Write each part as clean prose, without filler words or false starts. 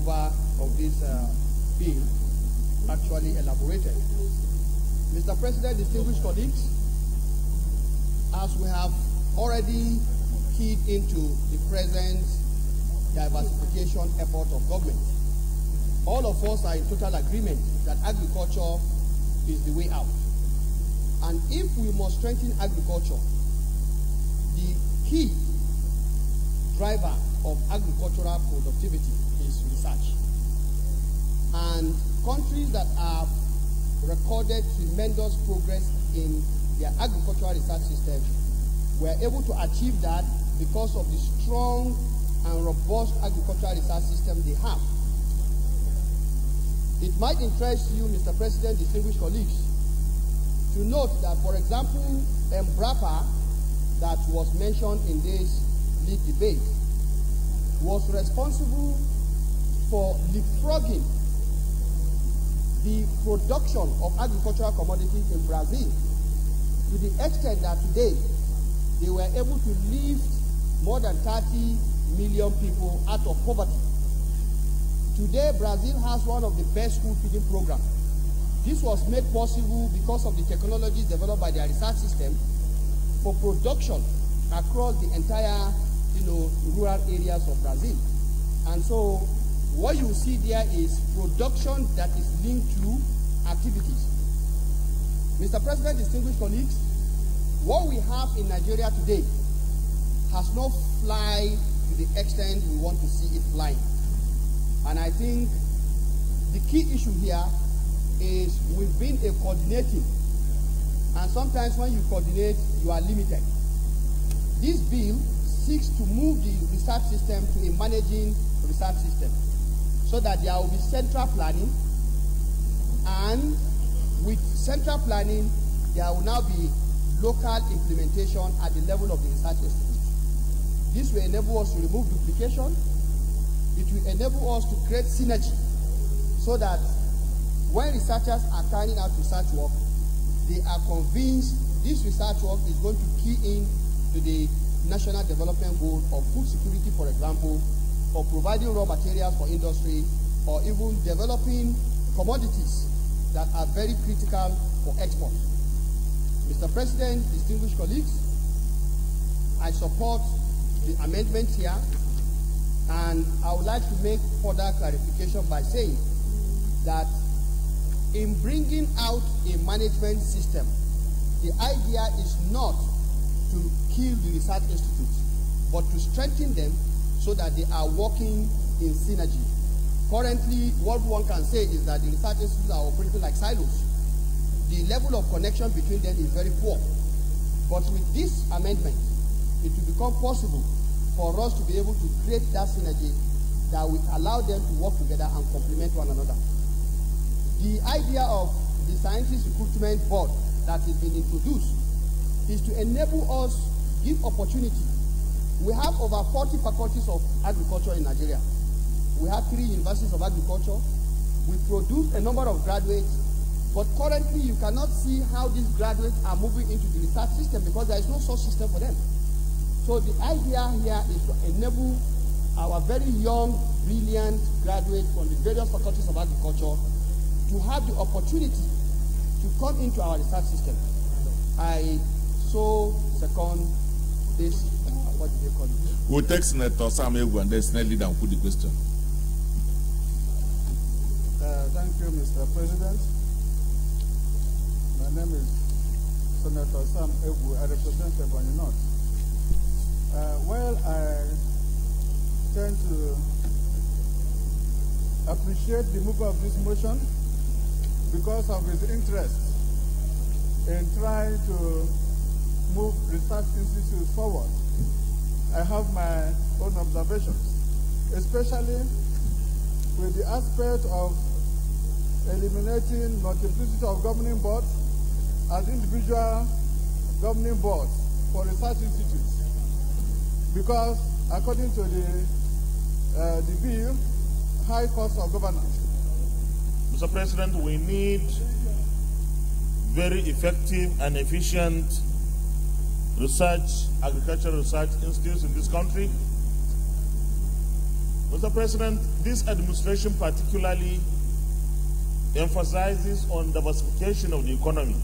remover of this bill actually elaborated. Mr. President, distinguished colleagues, as we have already keyed into the present diversification effort of government, all of us are in total agreement that agriculture is the way out. And if we must strengthen agriculture, the key driver of agricultural productivity is research. And countries that have recorded tremendous progress in their agricultural research system were able to achieve that because of the strong and robust agricultural research system they have. It might interest you, Mr. President, distinguished colleagues, to note that, for example, Embrapa, that was mentioned in this lead debate, was responsible for leapfrogging the production of agricultural commodities in Brazil to the extent that today they were able to lift more than 30 million people out of poverty. Today, Brazil has one of the best school feeding programs. This was made possible because of the technologies developed by their research system for production across the entire, rural areas of Brazil. And so, what you see there is production that is linked to activities. Mr. President, distinguished colleagues, what we have in Nigeria today has not fly to the extent we want to see it flying. And I think the key issue here is we've been a coordinating, and sometimes when you coordinate, you are limited. This bill seeks to move the research system to a managing research system so that there will be central planning, and with central planning, there will now be local implementation at the level of the research institute. This will enable us to remove duplication. It will enable us to create synergy so that when researchers are carrying out research work, they are convinced this research work is going to key in to the national development goal of food security, for example, or providing raw materials for industry, or even developing commodities that are very critical for export. Mr. President, distinguished colleagues, I support the amendment here, and I would like to make further clarification by saying that in bringing out a management system, the idea is not to kill the research institutes, but to strengthen them so that they are working in synergy. Currently, what one can say is that the research institutes are operating like silos. The level of connection between them is very poor. But with this amendment, it will become possible for us to be able to create that synergy that will allow them to work together and complement one another. The idea of the Scientist Recruitment Board that has been introduced is to enable us, give opportunity. We have over 40 faculties of agriculture in Nigeria. We have 3 universities of agriculture. We produce a number of graduates, but currently you cannot see how these graduates are moving into the research system because there is no such system for them. So the idea here is to enable our very young, brilliant graduates from the various faculties of agriculture to have the opportunity to come into our research system. I so second this, what do they call it? We'll take Senator Sam Egwu and then Senate Leader and put the question. Thank you, Mr. President. My name is Senator Sam Egwu. I represent Ebonyi North. Well, I tend to appreciate the mover of this motion because of his interest in trying to move research institutes forward. I have my own observations, especially with the aspect of eliminating multiplicity of governing boards and individual governing boards for research institutes. Because according to the bill, high cost of governance. Mr. President, we need very effective and efficient research, agricultural research institutes in this country. Mr. President, this administration particularly emphasizes on diversification of the economy.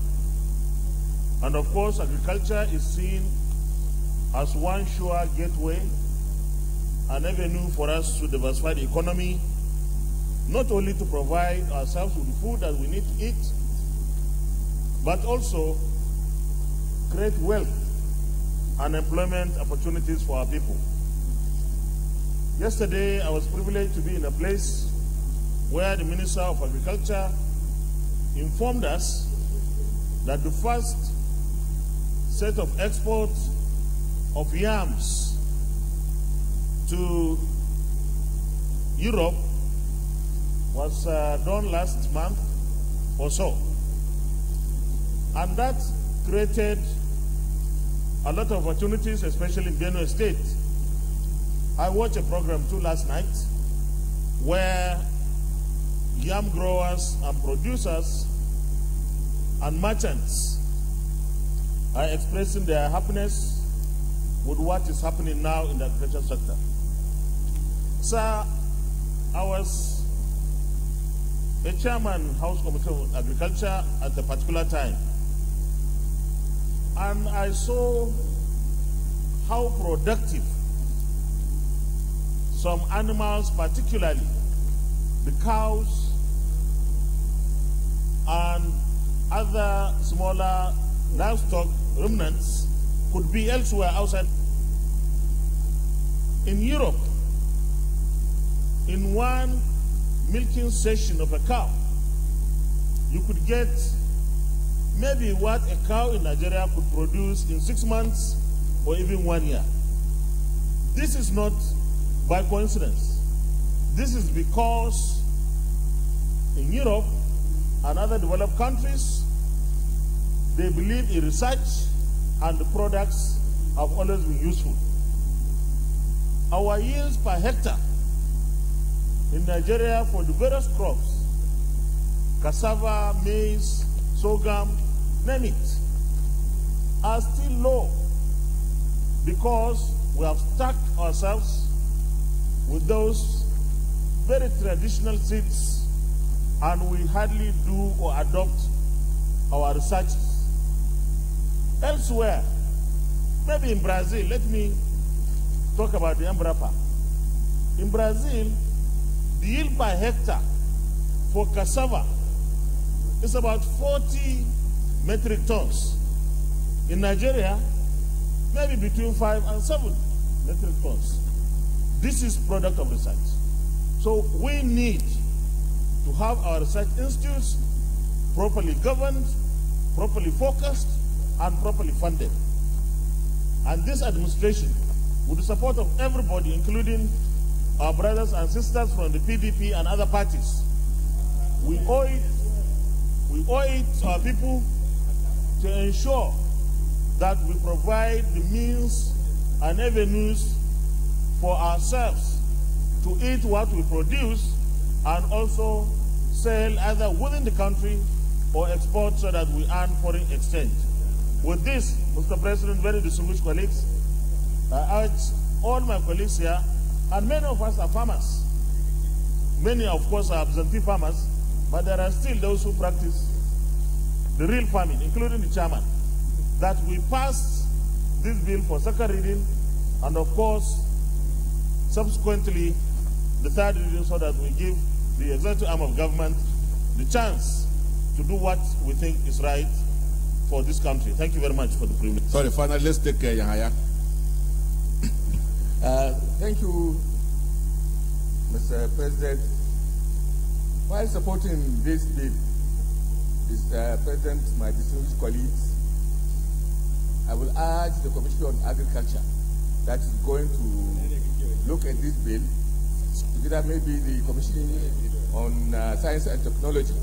And of course, agriculture is seen as one sure gateway, an avenue for us to diversify the economy, not only to provide ourselves with the food that we need to eat, but also create wealth and employment opportunities for our people. Yesterday, I was privileged to be in a place where the Minister of Agriculture informed us that the first set of exports of yams to Europe was done last month or so. And that created a lot of opportunities, especially in Benue State. I watched a program too last night where yam growers and producers and merchants are expressing their happiness with what is happening now in the agriculture sector. Sir, I was a chairman, House Committee on Agriculture at a particular time, and I saw how productive some animals, particularly the cows and other smaller livestock remnants, could be elsewhere outside. In Europe, in one milking session of a cow, you could get maybe what a cow in Nigeria could produce in 6 months or even 1 year. This is not by coincidence. This is because in Europe and other developed countries, they believe in research and the products have always been useful. Our yields per hectare in Nigeria for the various crops, cassava, maize, sorghum, name it, are still low because we have stuck ourselves with those very traditional seeds and we hardly do or adopt our researches. Elsewhere, maybe in Brazil, let me talk about the embrapa. In Brazil, the yield per hectare for cassava is about 40 metric tons. In Nigeria, maybe between 5 and 7 metric tons. This is product of research. So we need to have our research institutes properly governed, properly focused, and properly funded. And this administration, with the support of everybody, including our brothers and sisters from the PDP and other parties, we owe it to our people to ensure that we provide the means and avenues for ourselves to eat what we produce and also sell either within the country or export so that we earn foreign exchange. With this, Mr. President, very distinguished colleagues, I urge all my colleagues here, and many of us are farmers. Many, of course, are absentee farmers, but there are still those who practice the real farming, including the chairman, that we pass this bill for second reading and, of course, subsequently the third reading, so that we give the executive arm of government the chance to do what we think is right for this country. Thank you very much for the privilege. Sorry, finally, let's take Yahaya. Thank you, Mr. President. While supporting this bill, Mr. President, my distinguished colleagues, I will urge the Commission on Agriculture that is going to look at this bill, together maybe the Commission on Science and Technology,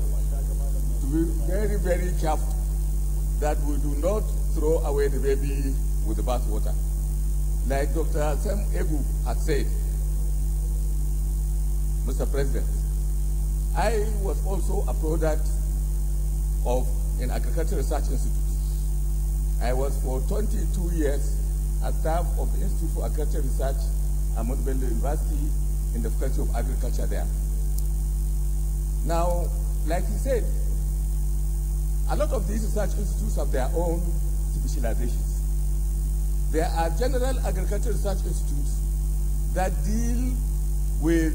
to be very, very careful that we do not throw away the baby with the bathwater. Like Dr. Sam Egu had said, Mr. President, I was also a product of an agricultural research institute. I was for 22 years a staff of the Institute for Agricultural Research at Montpellier University in the Faculty of Agriculture there. Now, like he said, a lot of these research institutes have their own specializations. There are general agricultural research institutes that deal with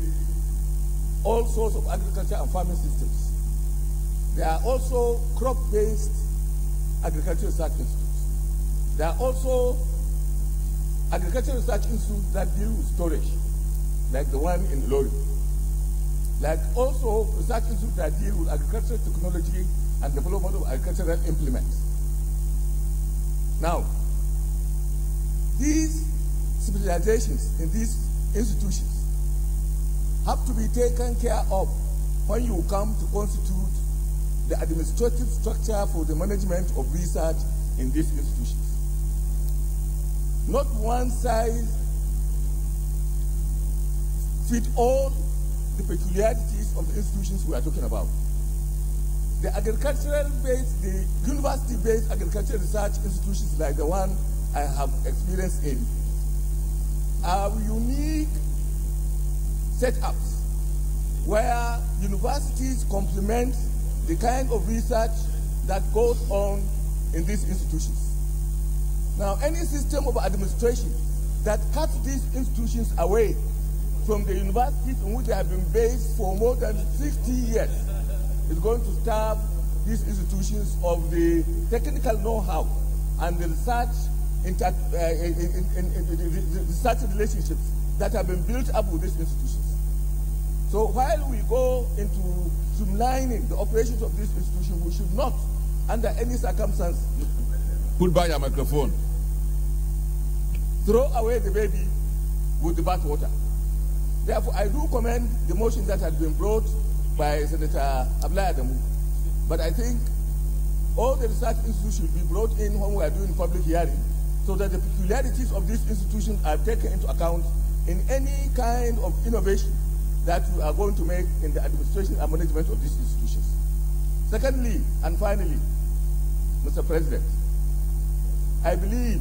all sorts of agriculture and farming systems. There are also crop-based agricultural research institutes. There are also agricultural research institutes that deal with storage, like the one in Lori. Like also research institutes that deal with agricultural technology and development of agricultural implements. Now, these specializations in these institutions have to be taken care of when you come to constitute the administrative structure for the management of research in these institutions. Not one size fits all the peculiarities of the institutions we are talking about. The university-based agricultural research institutions like the one I have experience in are unique setups where universities complement the kind of research that goes on in these institutions. Now, any system of administration that cuts these institutions away from the universities in which they have been based for more than 60 years is going to starve these institutions of the technical know-how and the research research relationships that have been built up with these institutions. So while we go into streamlining the operations of this institution, we should not, under any circumstance, Put by your microphone. throw away the baby with the bathwater. Therefore, I do commend the motion that has been brought by Senator Abdoulaye Adamu. But I think all the research institutions should be brought in when we are doing public hearing, so that the peculiarities of these institutions are taken into account in any kind of innovation that we are going to make in the administration and management of these institutions. Secondly, and finally, Mr. President, I believe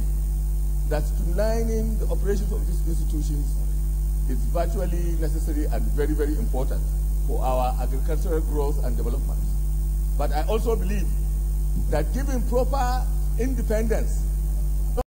that streamlining the operations of these institutions is virtually necessary and very, very important for our agricultural growth and development. But I also believe that giving proper independence